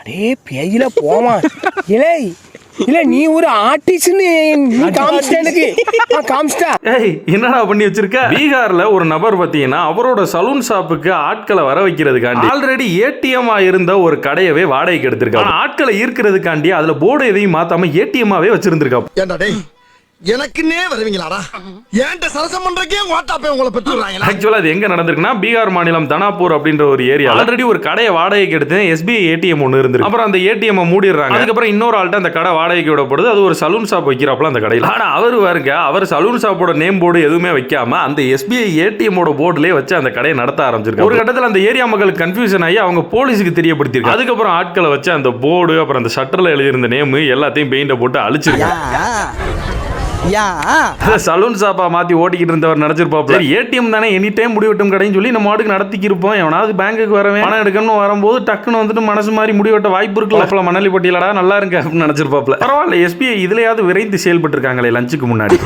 அடே பேயில போமா இலே இல்ல நீ ஒரு ஆர்டிஸ்ட்னு காமிச்சிட்ட காமிச்சிட்டா. ஏய் என்னடா பண்ணி வச்சிருக்க? பீகார்ல ஒரு நபர் பாத்தீங்கன்னா அவரோட சலூன் ஷாப்புக்கு ஆட்களை வர வைக்கிறதுக்காண்டி ஆல்ரெடி ஏடிஎம் இருந்த ஒரு கடையவே வாடகைக்கு எடுத்திருக்காங்க. ஆட்களை ஈர்க்கிறதுக்காண்டி அதுல போர்டு எதையும் மாத்தாம ஏடிஎம்மாவே வச்சிருந்திருக்காங்க. எனக்குன்னே வருவீங்களாடா? ஏன்ட்ட சரசம் பண்றக்கே வாட்டாப்பே உங்களை பெற்றுறாங்க. ஆக்சுவலா அது எங்க நடந்திருக்குன்னா பீகார் மாநிலம் தனாப்பூர் அப்படின்ற ஒரு ஏரியா ஆல்ரெடி ஒரு கடையை வாடகைக்கு எடுத்து எஸ்பிஐ ஏடிஎம் ஒன்று இருந்திருக்கு. அப்புறம் அந்த ஏடிஎம் மூடிடுறாங்க. அதுக்கப்புறம் இன்னொரு ஆள்கிட்ட அந்த கடை வாடகைக்கு விடப்படுது. அது ஒரு சலூன் ஷாப் வைக்கிறாப்ல அந்த கடையில். ஆனா அவர் பாருங்க, அவர் சலூன் ஷாப்போட நேம் போர்டு எதுவுமே வைக்காம அந்த எஸ்பிஐ ஏடிஎம்மோட போர்டுலேயே வச்சு அந்த கடையை நடத்த ஆரம்பிச்சிருக்காங்க. ஒரு கட்டத்தில் அந்த ஏரியா மக்களுக்கு கன்ஃபியூஷன் ஆகி அவங்க போலீஸுக்கு தெரியப்படுத்திருக்காங்க. அதுக்கப்புறம் ஆட்களை வச்சு அந்த போர்டு அப்புறம் அந்த ஷட்டர்ல எழுதியிருந்த நேம் எல்லாத்தையும் பெயிண்ட போட்டு அழிச்சிருக்காங்க. சலூன் ஷாப்பா மாத்தி ஓட்டிக்கிட்டு இருந்தவர் நினைச்சிருப்பாப்ல ஏடிஎம் தானே எனி டைம் முடிவெட்டும் கடைன்னு சொல்லி நம்ம மாட்டுக்கு நடத்திக்கி இருப்போம். எவனாவது பேங்குக்கு வரவே பணம் எடுக்கணும்னு வரும்போது டக்குன்னு வந்துட்டு மனசு மாதிரி முடிவெட்ட வாய்ப்பு இருக்குல்ல, மணலி பட்டியலடா நல்லா இருங்க அப்படின்னு நினைச்சிருப்பாப்ல. பரவாயில்ல, எஸ்பிஐ இதுலயாவது விரைந்து செயல்பட்டு இருக்காங்களே லஞ்சுக்கு முன்னாடி.